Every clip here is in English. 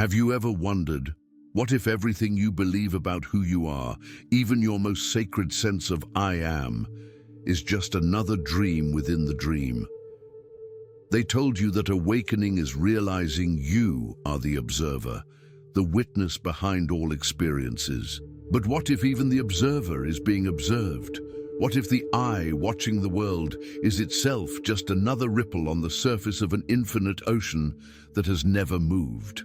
Have you ever wondered, what if everything you believe about who you are, even your most sacred sense of I am, is just another dream within the dream? They told you that awakening is realizing you are the observer, the witness behind all experiences. But what if even the observer is being observed? What if the I watching the world is itself just another ripple on the surface of an infinite ocean that has never moved?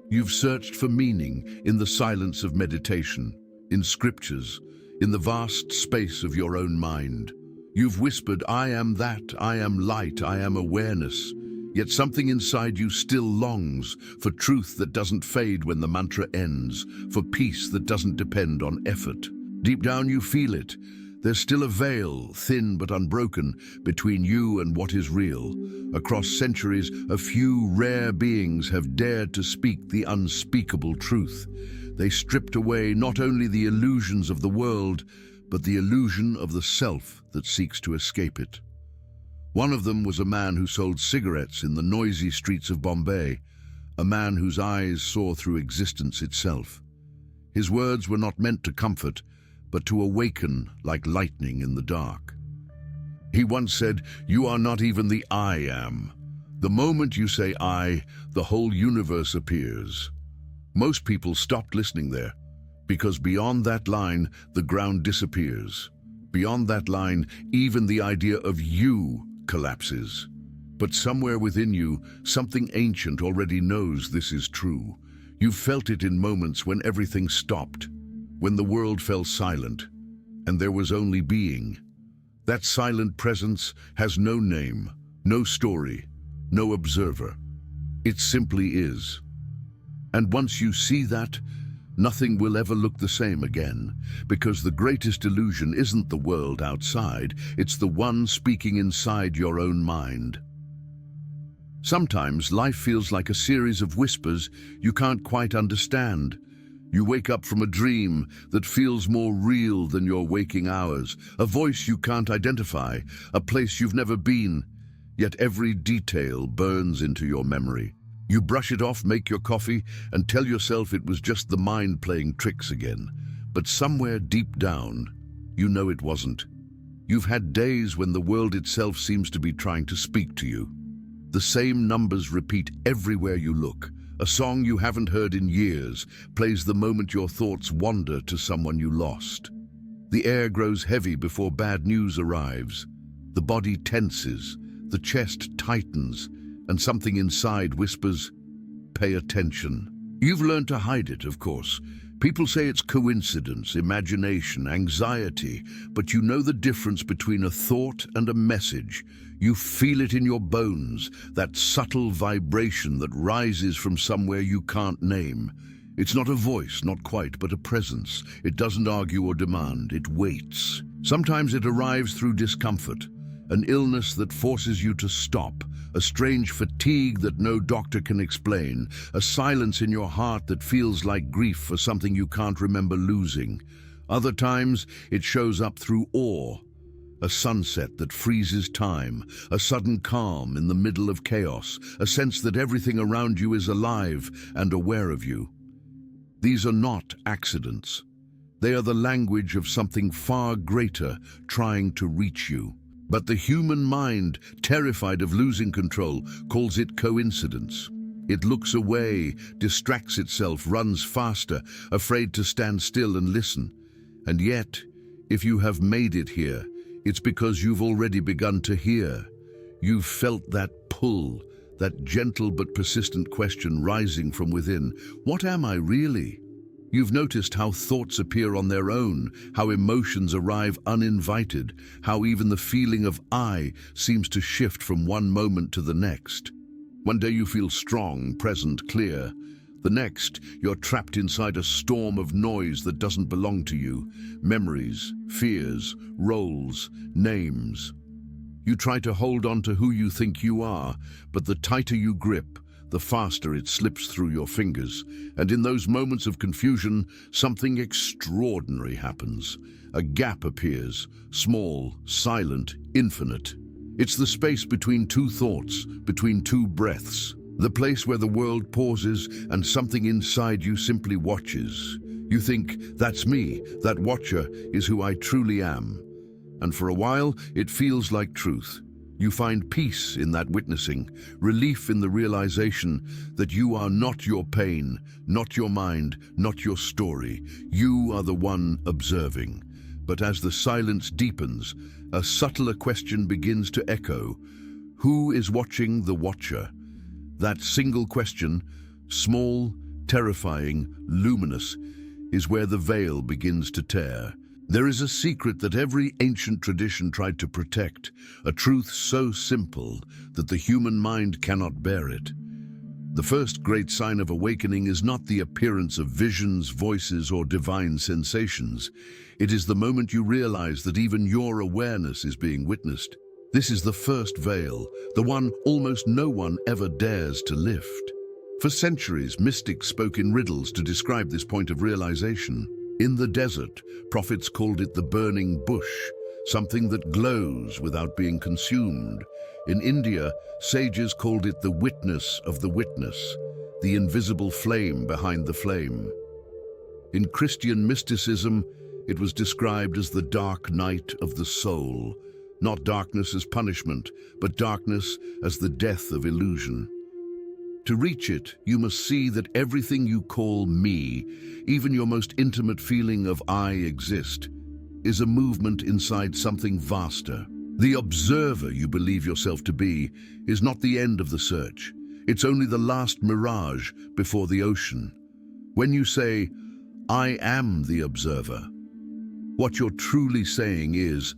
You've searched for meaning in the silence of meditation, in scriptures, in the vast space of your own mind. You've whispered, I am that, I am light, I am awareness. Yet something inside you still longs for truth that doesn't fade when the mantra ends, for peace that doesn't depend on effort. Deep down you feel it. There's still a veil, thin but unbroken, between you and what is real. Across centuries, a few rare beings have dared to speak the unspeakable truth. They stripped away not only the illusions of the world, but the illusion of the self that seeks to escape it. One of them was a man who sold cigarettes in the noisy streets of Bombay, a man whose eyes saw through existence itself. His words were not meant to comfort, but to awaken like lightning in the dark. He once said, "You are not even the I am. The moment you say I, the whole universe appears." Most people stopped listening there, because beyond that line, the ground disappears. Beyond that line, even the idea of you collapses. But somewhere within you, something ancient already knows this is true. You felt it in moments when everything stopped, when the world fell silent, and there was only being. That silent presence has no name, no story, no observer. It simply is. And once you see that, nothing will ever look the same again, because the greatest illusion isn't the world outside, it's the one speaking inside your own mind. Sometimes life feels like a series of whispers you can't quite understand. You wake up from a dream that feels more real than your waking hours, a voice you can't identify, a place you've never been, yet every detail burns into your memory. You brush it off, make your coffee, and tell yourself it was just the mind playing tricks again. But somewhere deep down, you know it wasn't. You've had days when the world itself seems to be trying to speak to you. The same numbers repeat everywhere you look. A song you haven't heard in years plays the moment your thoughts wander to someone you lost. The air grows heavy before bad news arrives. The body tenses, the chest tightens, and something inside whispers, "Pay attention." You've learned to hide it, of course. People say it's coincidence, imagination, anxiety, but you know the difference between a thought and a message. You feel it in your bones, that subtle vibration that rises from somewhere you can't name. It's not a voice, not quite, but a presence. It doesn't argue or demand, it waits. Sometimes it arrives through discomfort, an illness that forces you to stop, a strange fatigue that no doctor can explain, a silence in your heart that feels like grief for something you can't remember losing. Other times, it shows up through awe, a sunset that freezes time, a sudden calm in the middle of chaos, a sense that everything around you is alive and aware of you. These are not accidents. They are the language of something far greater trying to reach you. But the human mind, terrified of losing control, calls it coincidence. It looks away, distracts itself, runs faster, afraid to stand still and listen. And yet, if you have made it here, it's because you've already begun to hear. You've felt that pull, that gentle but persistent question rising from within. What am I really? You've noticed how thoughts appear on their own, how emotions arrive uninvited, how even the feeling of I seems to shift from one moment to the next. One day you feel strong, present, clear. The next, you're trapped inside a storm of noise that doesn't belong to you. Memories, fears, roles, names. You try to hold on to who you think you are, but the tighter you grip, the faster it slips through your fingers. And in those moments of confusion, something extraordinary happens. A gap appears, small, silent, infinite. It's the space between two thoughts, between two breaths. The place where the world pauses and something inside you simply watches. You think, that's me, that watcher is who I truly am. And for a while, it feels like truth. You find peace in that witnessing, relief in the realization that you are not your pain, not your mind, not your story. You are the one observing. But as the silence deepens, a subtler question begins to echo. Who is watching the watcher? That single question, small, terrifying, luminous, is where the veil begins to tear. There is a secret that every ancient tradition tried to protect, a truth so simple that the human mind cannot bear it. The first great sign of awakening is not the appearance of visions, voices, or divine sensations. It is the moment you realize that even your awareness is being witnessed. This is the first veil, the one almost no one ever dares to lift. For centuries, mystics spoke in riddles to describe this point of realization. In the desert, prophets called it the burning bush, something that glows without being consumed. In India, sages called it the witness of the witness, the invisible flame behind the flame. In Christian mysticism, it was described as the dark night of the soul, not darkness as punishment, but darkness as the death of illusion. To reach it, you must see that everything you call me, even your most intimate feeling of I exist, is a movement inside something vaster. The observer you believe yourself to be is not the end of the search. It's only the last mirage before the ocean. When you say, I am the observer, what you're truly saying is,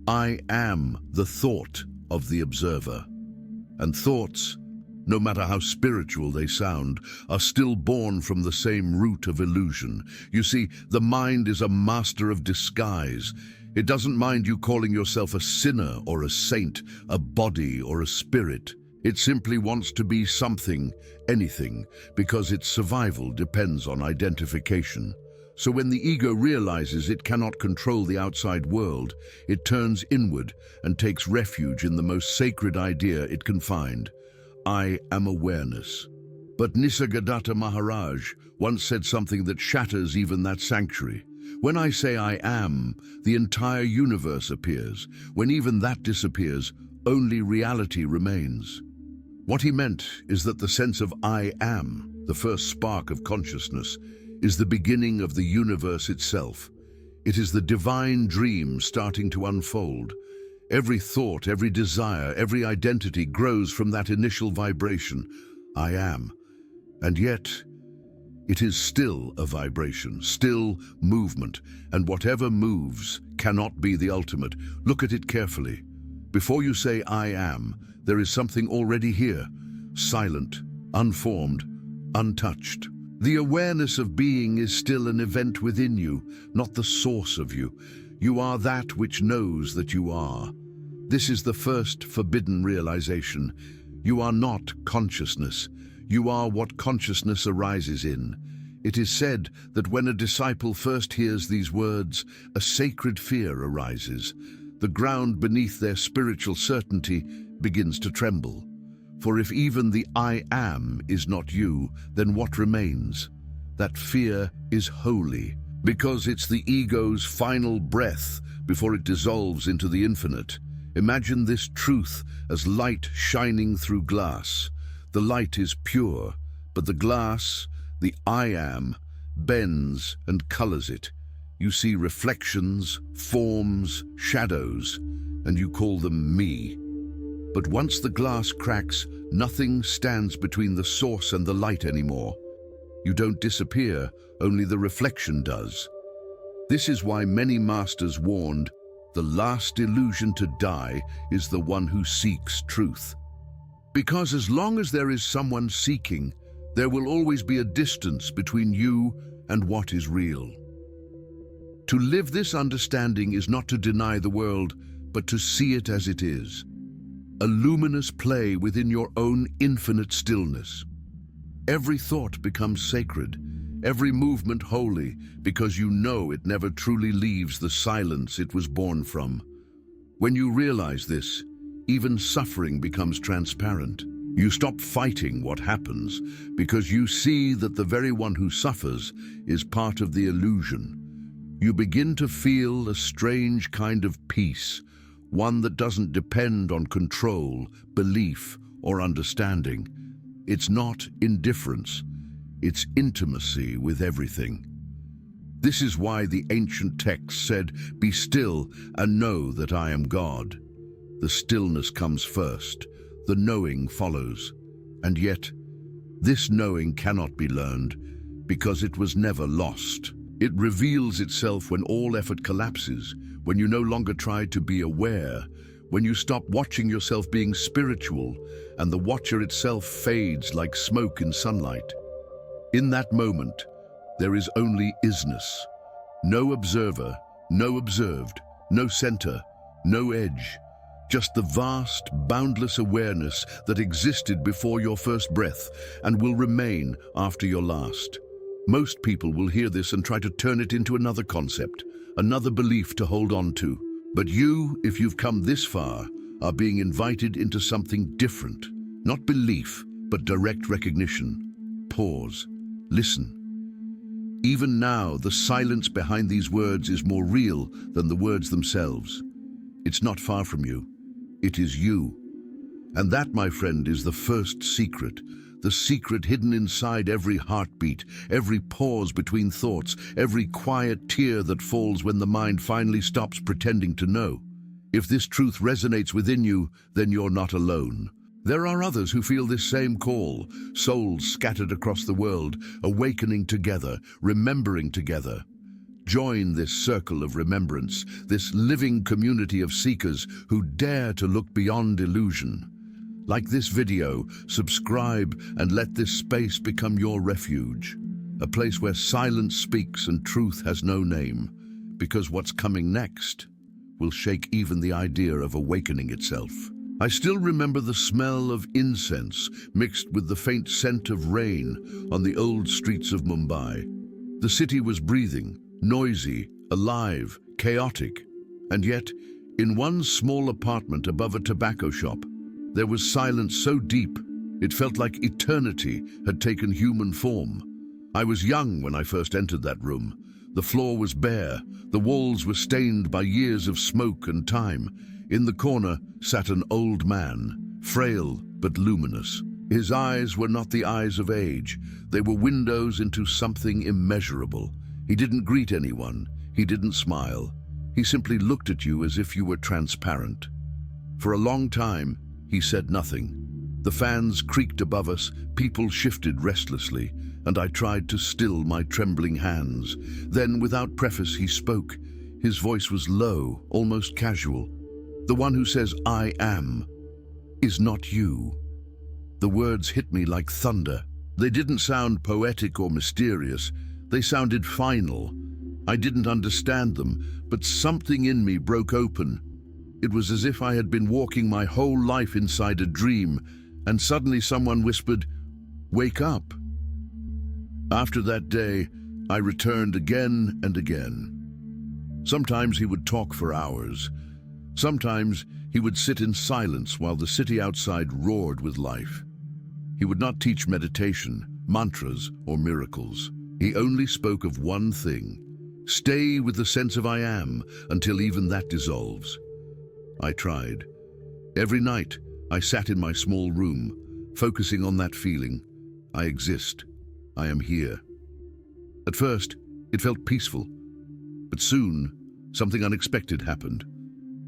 I am the thought of the observer. And thoughts, no matter how spiritual they sound, are still born from the same root of illusion. You see, the mind is a master of disguise. It doesn't mind you calling yourself a sinner or a saint, a body or a spirit. It simply wants to be something, anything, because its survival depends on identification. So when the ego realizes it cannot control the outside world, it turns inward and takes refuge in the most sacred idea it can find. I am awareness. But Nisargadatta Maharaj once said something that shatters even that sanctuary. When I say I am, the entire universe appears. When even that disappears, only reality remains. What he meant is that the sense of I am, the first spark of consciousness, is the beginning of the universe itself. It is the divine dream starting to unfold. Every thought, every desire, every identity grows from that initial vibration, I am. And yet, it is still a vibration, still movement, and whatever moves cannot be the ultimate. Look at it carefully. Before you say I am, there is something already here, silent, unformed, untouched. The awareness of being is still an event within you, not the source of you. You are that which knows that you are. This is the first forbidden realization. You are not consciousness. You are what consciousness arises in. It is said that when a disciple first hears these words, a sacred fear arises. The ground beneath their spiritual certainty begins to tremble. For if even the I am is not you, then what remains? That fear is holy, because it's the ego's final breath before it dissolves into the infinite. Imagine this truth as light shining through glass. The light is pure, but the glass, the I am, bends and colors it. You see reflections, forms, shadows, and you call them me. But once the glass cracks, nothing stands between the source and the light anymore. You don't disappear, only the reflection does. This is why many masters warned, the last illusion to die is the one who seeks truth. Because as long as there is someone seeking, there will always be a distance between you and what is real. To live this understanding is not to deny the world, but to see it as it is. A luminous play within your own infinite stillness. Every thought becomes sacred, every movement holy, because you know it never truly leaves the silence it was born from. When you realize this, even suffering becomes transparent. You stop fighting what happens because you see that the very one who suffers is part of the illusion. You begin to feel a strange kind of peace, one that doesn't depend on control, belief, or understanding. It's not indifference, it's intimacy with everything. This is why the ancient text said, "Be still and know that I am God." The stillness comes first, the knowing follows. And yet, this knowing cannot be learned because it was never lost. It reveals itself when all effort collapses, when you no longer try to be aware, when you stop watching yourself being spiritual and the watcher itself fades like smoke in sunlight. In that moment, there is only isness. No observer, no observed, no center, no edge. Just the vast, boundless awareness that existed before your first breath and will remain after your last. Most people will hear this and try to turn it into another concept, another belief to hold on to. But you, if you've come this far, are being invited into something different. Not belief, but direct recognition. Pause. Listen. Even now, the silence behind these words is more real than the words themselves. It's not far from you. It is you. And that, my friend, is the first secret. The secret hidden inside every heartbeat, every pause between thoughts, every quiet tear that falls when the mind finally stops pretending to know. If this truth resonates within you, then you're not alone. There are others who feel this same call, souls scattered across the world, awakening together, remembering together. Join this circle of remembrance, this living community of seekers who dare to look beyond illusion. Like this video, subscribe and let this space become your refuge, a place where silence speaks and truth has no name, because what's coming next will shake even the idea of awakening itself. I still remember the smell of incense mixed with the faint scent of rain on the old streets of Mumbai. The city was breathing, noisy, alive, chaotic, and yet, in one small apartment above a tobacco shop, there was silence so deep, it felt like eternity had taken human form. I was young when I first entered that room. The floor was bare, the walls were stained by years of smoke and time. In the corner sat an old man, frail but luminous. His eyes were not the eyes of age. They were windows into something immeasurable. He didn't greet anyone. He didn't smile. He simply looked at you as if you were transparent. For a long time, he said nothing. The fans creaked above us, people shifted restlessly, and I tried to still my trembling hands. Then, without preface, he spoke. His voice was low, almost casual. "The one who says, 'I am,' is not you." The words hit me like thunder. They didn't sound poetic or mysterious. They sounded final. I didn't understand them, but something in me broke open. It was as if I had been walking my whole life inside a dream, and suddenly someone whispered, "Wake up." After that day, I returned again and again. Sometimes he would talk for hours. Sometimes he would sit in silence while the city outside roared with life. He would not teach meditation, mantras, or miracles. He only spoke of one thing: stay with the sense of I am until even that dissolves. I tried. Every night, I sat in my small room, focusing on that feeling. I exist. I am here. At first, it felt peaceful, but soon, something unexpected happened.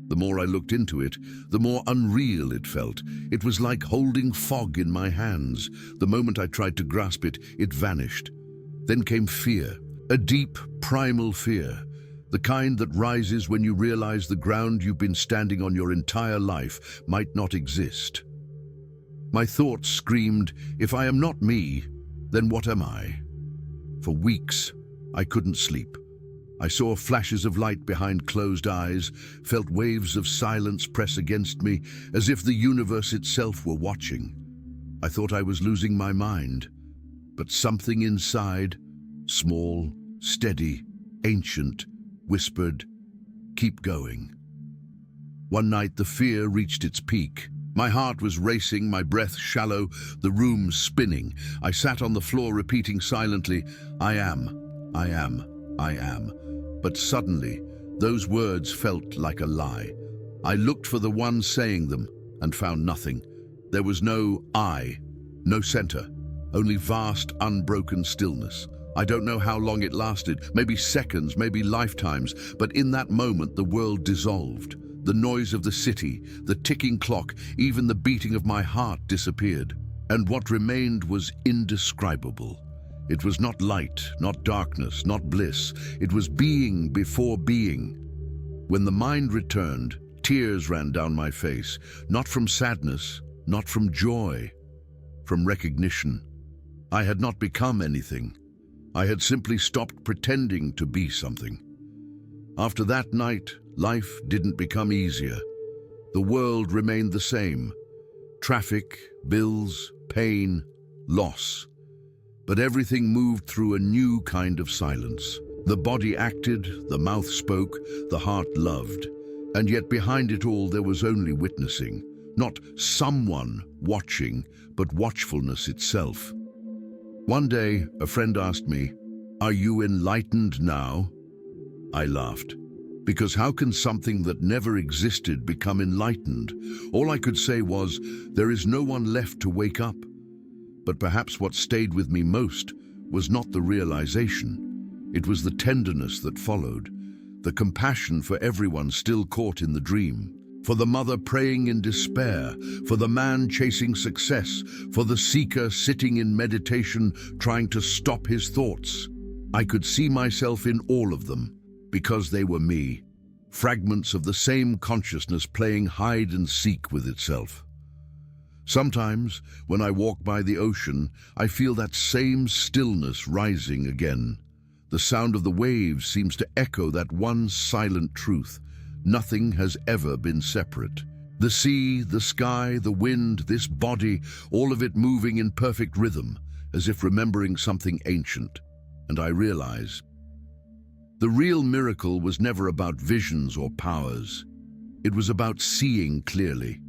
The more I looked into it, the more unreal it felt. It was like holding fog in my hands. The moment I tried to grasp it, it vanished. Then came fear, a deep, primal fear, the kind that rises when you realize the ground you've been standing on your entire life might not exist. My thoughts screamed, if I am not me, then what am I? For weeks, I couldn't sleep. I saw flashes of light behind closed eyes, felt waves of silence press against me, as if the universe itself were watching. I thought I was losing my mind, but something inside, small, steady, ancient, whispered, "Keep going." One night the fear reached its peak. My heart was racing, my breath shallow, the room spinning. I sat on the floor repeating silently, I am, I am, I am. But suddenly, those words felt like a lie. I looked for the one saying them and found nothing. There was no I, no center, only vast, unbroken stillness. I don't know how long it lasted, maybe seconds, maybe lifetimes, but in that moment the world dissolved. The noise of the city, the ticking clock, even the beating of my heart disappeared. And what remained was indescribable. It was not light, not darkness, not bliss. It was being before being. When the mind returned, tears ran down my face, not from sadness, not from joy, from recognition. I had not become anything. I had simply stopped pretending to be something. After that night, life didn't become easier. The world remained the same. Traffic, bills, pain, loss. But everything moved through a new kind of silence. The body acted, the mouth spoke, the heart loved. And yet behind it all there was only witnessing. Not someone watching, but watchfulness itself. One day, a friend asked me, "Are you enlightened now?" I laughed. Because how can something that never existed become enlightened? All I could say was, there is no one left to wake up. But perhaps what stayed with me most was not the realization. It was the tenderness that followed, the compassion for everyone still caught in the dream, for the mother praying in despair, for the man chasing success, for the seeker sitting in meditation trying to stop his thoughts. I could see myself in all of them, because they were me, fragments of the same consciousness playing hide and seek with itself. Sometimes, when I walk by the ocean, I feel that same stillness rising again. The sound of the waves seems to echo that one silent truth. Nothing has ever been separate. The sea, the sky, the wind, this body, all of it moving in perfect rhythm, as if remembering something ancient. And I realize, the real miracle was never about visions or powers. It was about seeing clearly,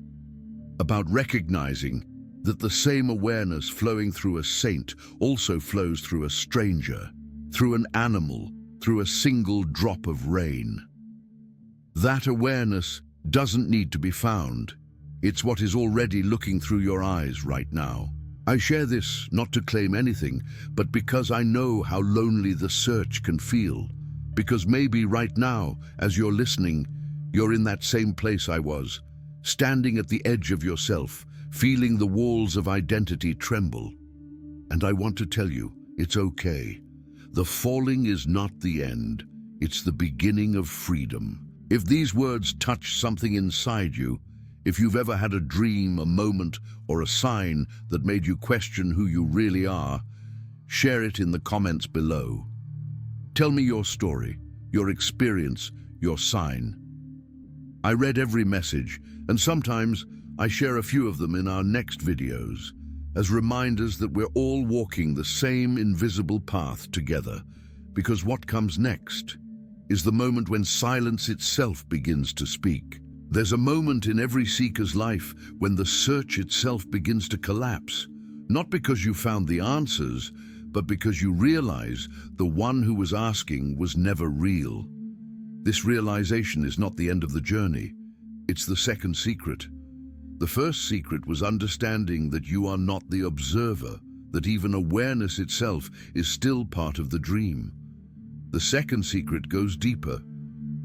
about recognizing that the same awareness flowing through a saint also flows through a stranger, through an animal, through a single drop of rain. That awareness doesn't need to be found. It's what is already looking through your eyes right now. I share this not to claim anything, but because I know how lonely the search can feel. Because maybe right now, as you're listening, you're in that same place I was, standing at the edge of yourself, feeling the walls of identity tremble. And I want to tell you, it's okay. The falling is not the end, it's the beginning of freedom. If these words touch something inside you, if you've ever had a dream, a moment, or a sign that made you question who you really are, share it in the comments below. Tell me your story, your experience, your sign. I read every message, and sometimes I share a few of them in our next videos, as reminders that we're all walking the same invisible path together, because what comes next is the moment when silence itself begins to speak. There's a moment in every seeker's life when the search itself begins to collapse, not because you found the answers, but because you realize the one who was asking was never real. This realization is not the end of the journey. It's the second secret. The first secret was understanding that you are not the observer, that even awareness itself is still part of the dream. The second secret goes deeper.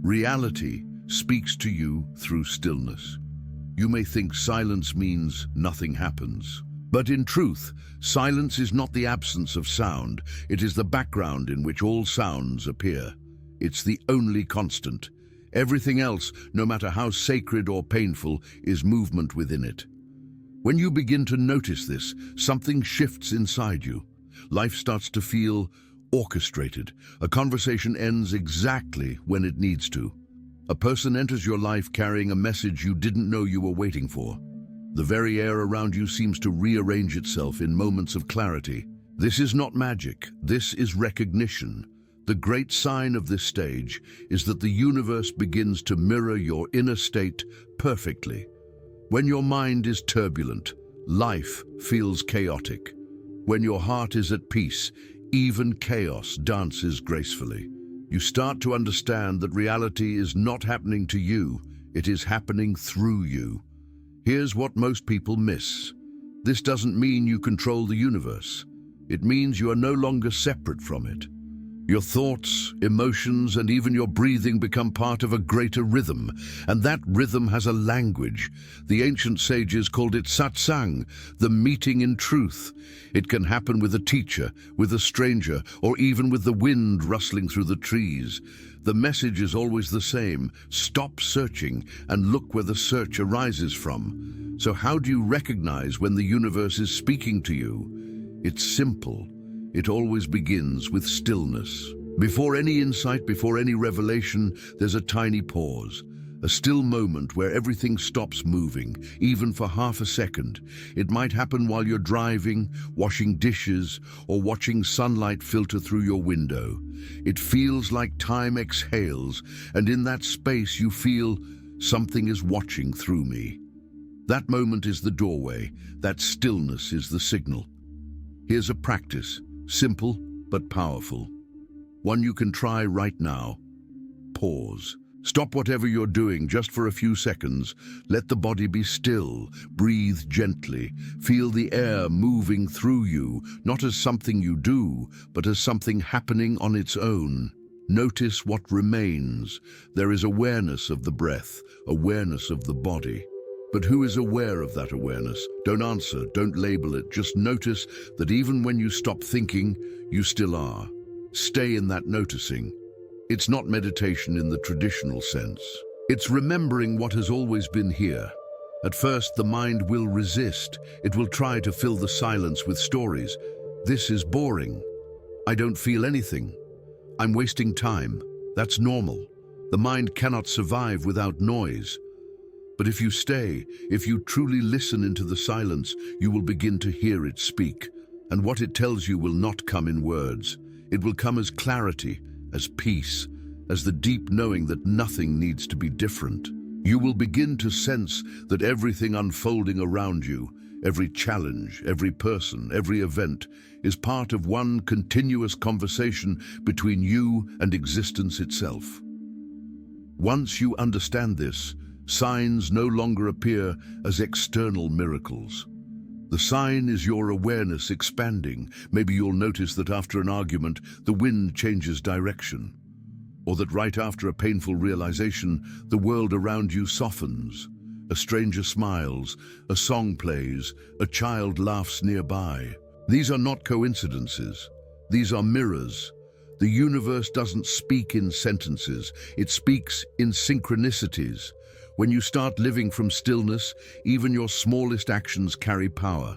Reality speaks to you through stillness. You may think silence means nothing happens. But in truth, silence is not the absence of sound. It is the background in which all sounds appear. It's the only constant. Everything else, no matter how sacred or painful, is movement within it. When you begin to notice this, something shifts inside you. Life starts to feel orchestrated. A conversation ends exactly when it needs to. A person enters your life carrying a message you didn't know you were waiting for. The very air around you seems to rearrange itself in moments of clarity. This is not magic, this is recognition. The great sign of this stage is that the universe begins to mirror your inner state perfectly. When your mind is turbulent, life feels chaotic. When your heart is at peace, even chaos dances gracefully. You start to understand that reality is not happening to you, it is happening through you. Here's what most people miss. This doesn't mean you control the universe. It means you are no longer separate from it. Your thoughts, emotions, and even your breathing become part of a greater rhythm, and that rhythm has a language. The ancient sages called it satsang, the meeting in truth. It can happen with a teacher, with a stranger, or even with the wind rustling through the trees. The message is always the same: stop searching and look where the search arises from. So how do you recognize when the universe is speaking to you? It's simple. It always begins with stillness. Before any insight, before any revelation, there's a tiny pause, a still moment where everything stops moving, even for half a second. It might happen while you're driving, washing dishes, or watching sunlight filter through your window. It feels like time exhales, and in that space you feel something is watching through me. That moment is the doorway. That stillness is the signal. Here's a practice. Simple but powerful. One you can try right now. Pause. Stop whatever you're doing just for a few seconds. Let the body be still. Breathe gently. Feel the air moving through you, not as something you do, but as something happening on its own. Notice what remains. There is awareness of the breath, awareness of the body. But who is aware of that awareness? Don't answer, don't label it. Just notice that even when you stop thinking, you still are. Stay in that noticing. It's not meditation in the traditional sense. It's remembering what has always been here. At first, the mind will resist. It will try to fill the silence with stories. This is boring. I don't feel anything. I'm wasting time. That's normal. The mind cannot survive without noise. But if you stay, if you truly listen into the silence, you will begin to hear it speak. And what it tells you will not come in words. It will come as clarity, as peace, as the deep knowing that nothing needs to be different. You will begin to sense that everything unfolding around you, every challenge, every person, every event, is part of one continuous conversation between you and existence itself. Once you understand this, signs no longer appear as external miracles. The sign is your awareness expanding. Maybe you'll notice that after an argument, the wind changes direction, or that right after a painful realization, the world around you softens. A stranger smiles, a song plays, a child laughs nearby. These are not coincidences. These are mirrors. The universe doesn't speak in sentences. It speaks in synchronicities. When you start living from stillness, even your smallest actions carry power.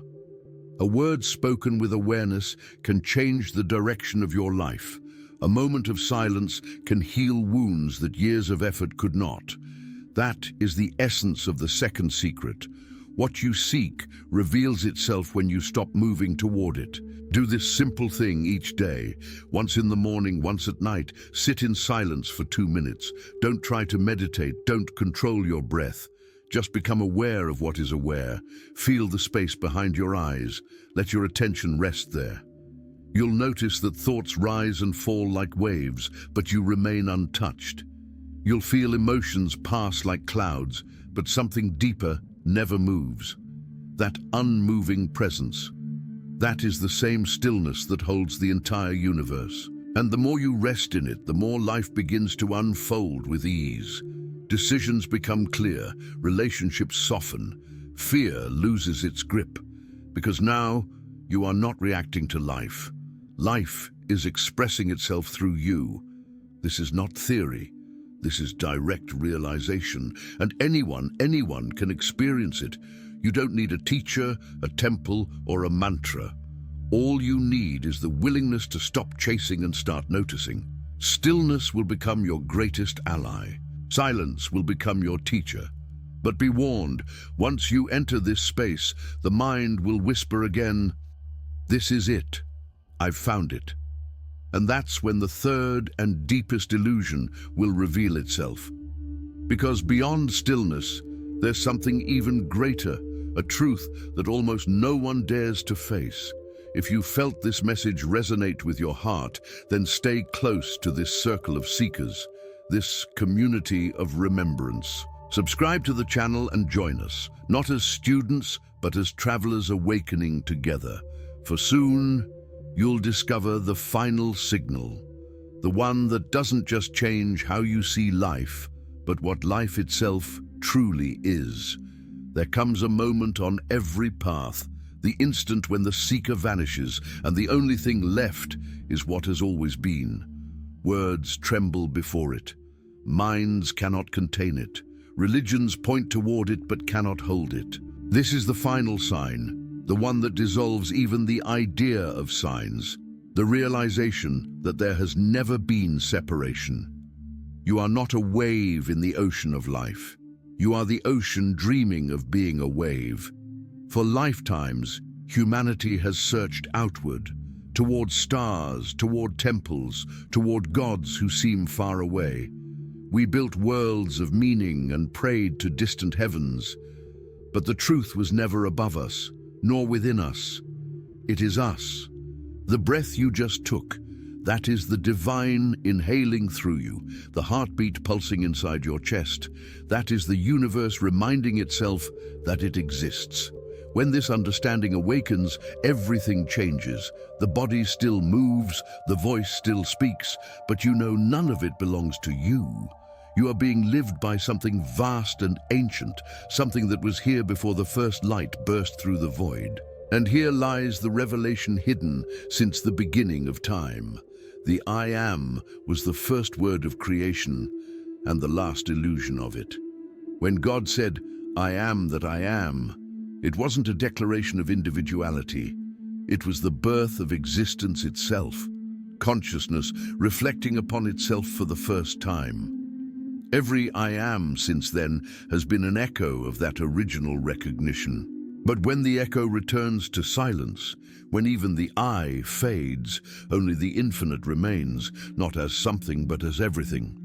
A word spoken with awareness can change the direction of your life. A moment of silence can heal wounds that years of effort could not. That is the essence of the second secret. What you seek reveals itself when you stop moving toward it. Do this simple thing each day. Once in the morning, once at night. Sit in silence for 2 minutes. Don't try to meditate. Don't control your breath. Just become aware of what is aware. Feel the space behind your eyes. Let your attention rest there. You'll notice that thoughts rise and fall like waves, but you remain untouched. You'll feel emotions pass like clouds, but something deeper never moves. That unmoving presence. That is the same stillness that holds the entire universe. And the more you rest in it, the more life begins to unfold with ease. Decisions become clear, relationships soften, fear loses its grip. Because now, you are not reacting to life. Life is expressing itself through you. This is not theory. This is direct realization, and anyone can experience it. You don't need a teacher, a temple, or a mantra. All you need is the willingness to stop chasing and start noticing. Stillness will become your greatest ally. Silence will become your teacher. But be warned, once you enter this space, the mind will whisper again, "This is it. I've found it." And that's when the third and deepest illusion will reveal itself. Because beyond stillness, There's something even greater, a truth that almost no one dares to face. If you felt this message resonate with your heart, then stay close to this circle of seekers, this community of remembrance. Subscribe to the channel and join us, not as students, but as travelers awakening together. For soon, you'll discover the final signal, the one that doesn't just change how you see life, but what life itself truly is. There comes a moment on every path, the instant when the seeker vanishes and the only thing left is what has always been. Words tremble before it. Minds cannot contain it. Religions point toward it but cannot hold it. This is the final sign, the one that dissolves even the idea of signs, the realization that there has never been separation. You are not a wave in the ocean of life. You are the ocean dreaming of being a wave. For lifetimes, humanity has searched outward, toward stars, toward temples, toward gods who seem far away. We built worlds of meaning and prayed to distant heavens. But the truth was never above us, nor within us. It is us. The breath you just took, that is the divine inhaling through you, the heartbeat pulsing inside your chest. That is the universe reminding itself that it exists. When this understanding awakens, everything changes. The body still moves, the voice still speaks, but you know none of it belongs to you. You are being lived by something vast and ancient, something that was here before the first light burst through the void. And here lies the revelation hidden since the beginning of time. The I Am was the first word of creation and the last illusion of it. When God said, "I am that I am," it wasn't a declaration of individuality. It was the birth of existence itself, consciousness reflecting upon itself for the first time. Every I Am since then has been an echo of that original recognition. But when the echo returns to silence, when even the I fades, only the infinite remains, not as something but as everything.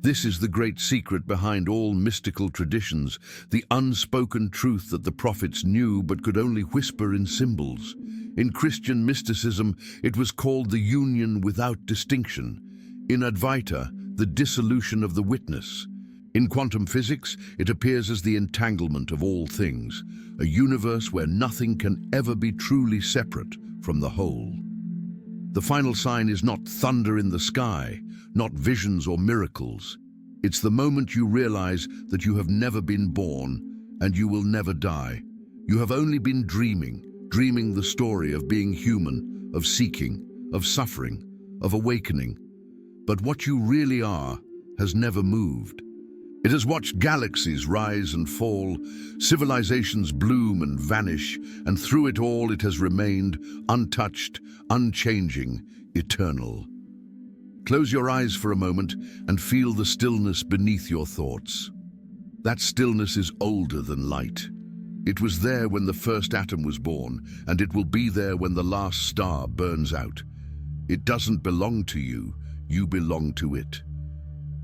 This is the great secret behind all mystical traditions, the unspoken truth that the prophets knew but could only whisper in symbols. In Christian mysticism, it was called the union without distinction. In Advaita, the dissolution of the witness. In quantum physics, it appears as the entanglement of all things, a universe where nothing can ever be truly separate from the whole. The final sign is not thunder in the sky, not visions or miracles. It's the moment you realize that you have never been born and you will never die. You have only been dreaming the story of being human, of seeking, of suffering, of awakening. But what you really are has never moved. It has watched galaxies rise and fall, civilizations bloom and vanish, and through it all it has remained untouched, unchanging, eternal. Close your eyes for a moment and feel the stillness beneath your thoughts. That stillness is older than light. It was there when the first atom was born, and it will be there when the last star burns out. It doesn't belong to you, you belong to it.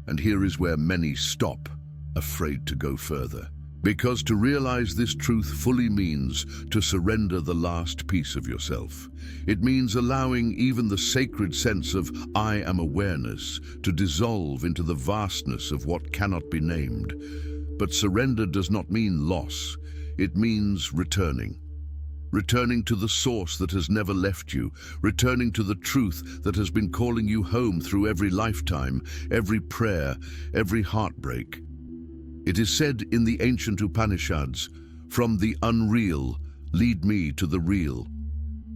And here is where many stop, afraid to go further. Because to realize this truth fully means to surrender the last piece of yourself. It means allowing even the sacred sense of I am awareness to dissolve into the vastness of what cannot be named. But surrender does not mean loss. It means returning. Returning to the source that has never left you, returning to the truth that has been calling you home through every lifetime, every prayer, every heartbreak. It is said in the ancient Upanishads, "From the unreal, lead me to the real.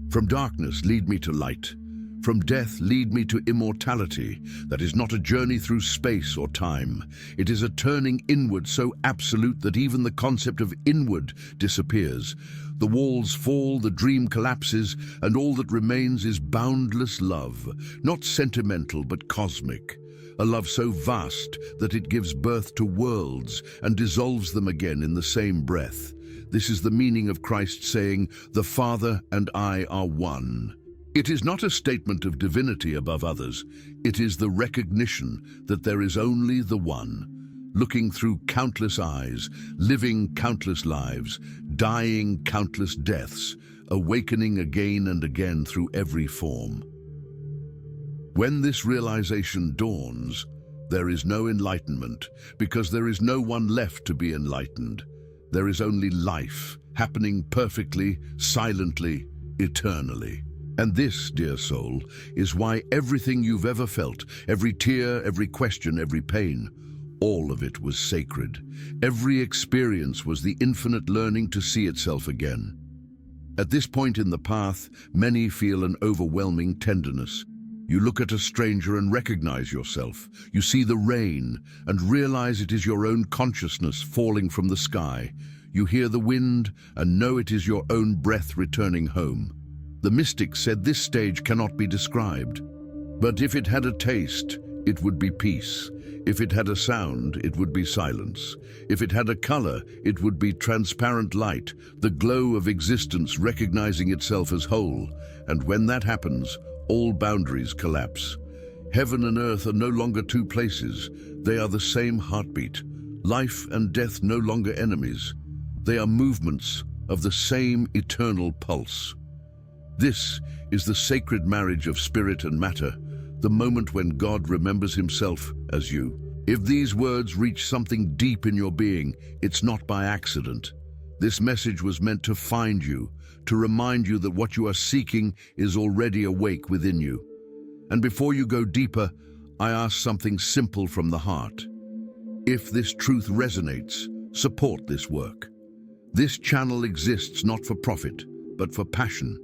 From darkness, lead me to light. From death, lead me to immortality." That is not a journey through space or time. It is a turning inward so absolute that even the concept of inward disappears. The walls fall, the dream collapses, and all that remains is boundless love, not sentimental but cosmic. A love so vast that it gives birth to worlds and dissolves them again in the same breath. This is the meaning of Christ saying, "The Father and I are one." It is not a statement of divinity above others. It is the recognition that there is only the one. looking through countless eyes, living countless lives, dying countless deaths, awakening again and again through every form. When this realization dawns, there is no enlightenment, because there is no one left to be enlightened. There is only life, happening perfectly, silently, eternally. And this, dear soul, is why everything you've ever felt, every tear, every question, every pain, all of it was sacred. Every experience was the infinite learning to see itself again. At this point in the path, many feel an overwhelming tenderness. You look at a stranger and recognize yourself. You see the rain and realize it is your own consciousness falling from the sky. You hear the wind and know it is your own breath returning home. The mystics said this stage cannot be described. But if it had a taste, it would be peace. If it had a sound, it would be silence. If it had a color, it would be transparent light, the glow of existence recognizing itself as whole. And when that happens, all boundaries collapse. Heaven and earth are no longer two places. They are the same heartbeat. Life and death no longer enemies. They are movements of the same eternal pulse. This is the sacred marriage of spirit and matter, the moment when God remembers himself as you. If these words reach something deep in your being, it's not by accident. This message was meant to find you, to remind you that what you are seeking is already awake within you. And before you go deeper, I ask something simple from the heart. If this truth resonates, support this work. This channel exists not for profit, but for passion.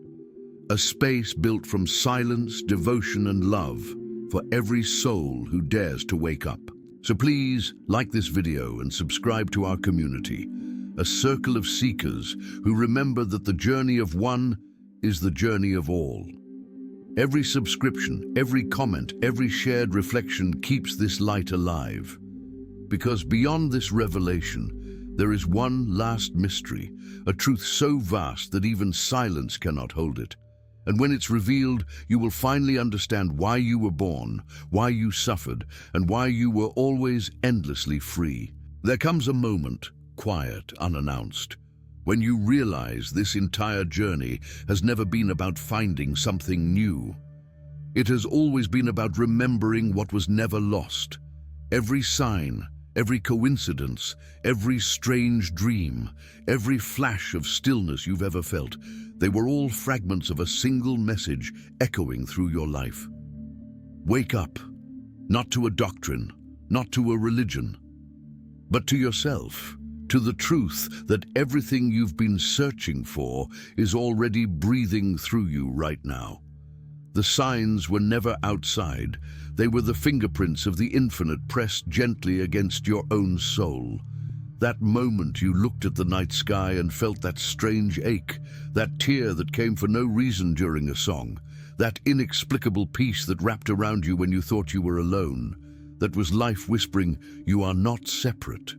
A space built from silence, devotion, and love for every soul who dares to wake up. So please like this video and subscribe to our community, a circle of seekers who remember that the journey of one is the journey of all. Every subscription, every comment, every shared reflection keeps this light alive. Because beyond this revelation, there is one last mystery, a truth so vast that even silence cannot hold it. And when it's revealed, you will finally understand why you were born, why you suffered, and why you were always endlessly free. There comes a moment, quiet, unannounced, when you realize this entire journey has never been about finding something new. It has always been about remembering what was never lost. Every sign, every coincidence, every strange dream, every flash of stillness you've ever felt, they were all fragments of a single message echoing through your life. Wake up, not to a doctrine, not to a religion, but to yourself, to the truth that everything you've been searching for is already breathing through you right now. The signs were never outside. They were the fingerprints of the infinite pressed gently against your own soul. That moment you looked at the night sky and felt that strange ache, that tear that came for no reason during a song, that inexplicable peace that wrapped around you when you thought you were alone, that was life whispering, you are not separate.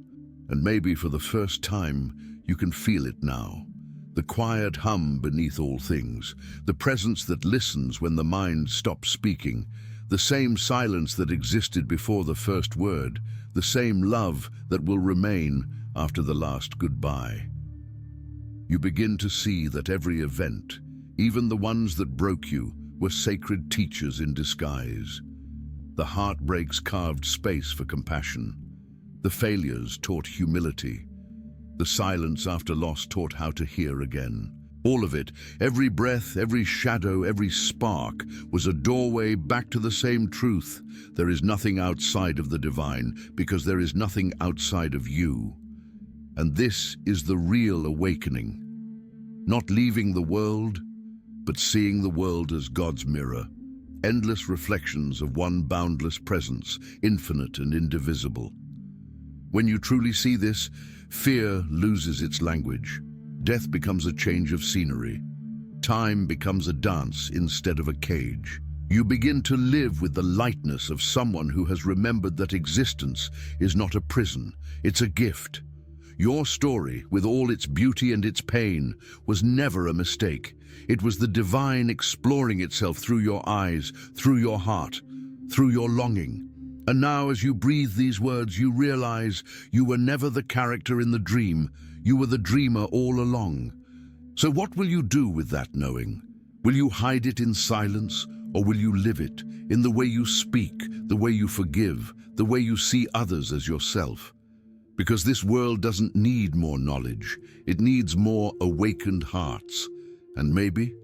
And maybe for the first time, you can feel it now. The quiet hum beneath all things, the presence that listens when the mind stops speaking, the same silence that existed before the first word, the same love that will remain after the last goodbye. You begin to see that every event, even the ones that broke you, were sacred teachers in disguise. The heartbreaks carved space for compassion. The failures taught humility. The silence after loss taught how to hear again. All of it, every breath, every shadow, every spark, was a doorway back to the same truth. There is nothing outside of the divine, because there is nothing outside of you. And this is the real awakening. Not leaving the world, but seeing the world as God's mirror. Endless reflections of one boundless presence, infinite and indivisible. When you truly see this, fear loses its language. Death becomes a change of scenery. Time becomes a dance instead of a cage. You begin to live with the lightness of someone who has remembered that existence is not a prison, it's a gift. Your story, with all its beauty and its pain, was never a mistake. It was the divine exploring itself through your eyes, through your heart, through your longing. And now, as you breathe these words, you realize you were never the character in the dream. You were the dreamer all along. So what will you do with that knowing? Will you hide it in silence, or will you live it in the way you speak, the way you forgive, the way you see others as yourself? Because this world doesn't need more knowledge. It needs more awakened hearts. And maybe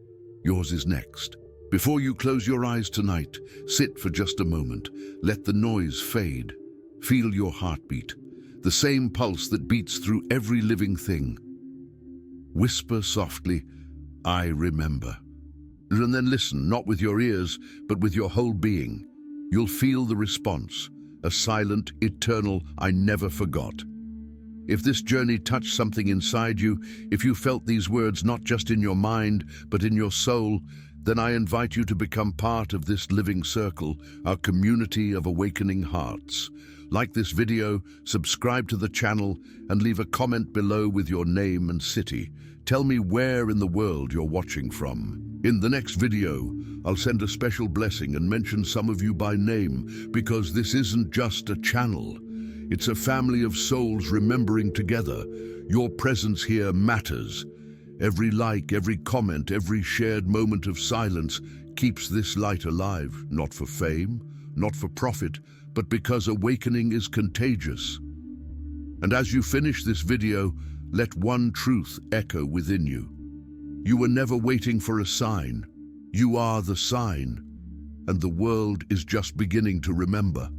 yours is next. Before you close your eyes tonight, sit for just a moment. Let the noise fade. Feel your heartbeat, the same pulse that beats through every living thing. Whisper softly, "I remember." And then listen, not with your ears, but with your whole being. You'll feel the response, a silent, eternal, "I never forgot." If this journey touched something inside you, if you felt these words not just in your mind, but in your soul, then I invite you to become part of this living circle, our community of awakening hearts. Like this video, subscribe to the channel, and leave a comment below with your name and city. Tell me where in the world you're watching from. In the next video, I'll send a special blessing and mention some of you by name, because this isn't just a channel. It's a family of souls remembering together. Your presence here matters. Every like, every comment, every shared moment of silence keeps this light alive, not for fame, not for profit, but because awakening is contagious. And as you finish this video, let one truth echo within you. You were never waiting for a sign. You are the sign, and the world is just beginning to remember.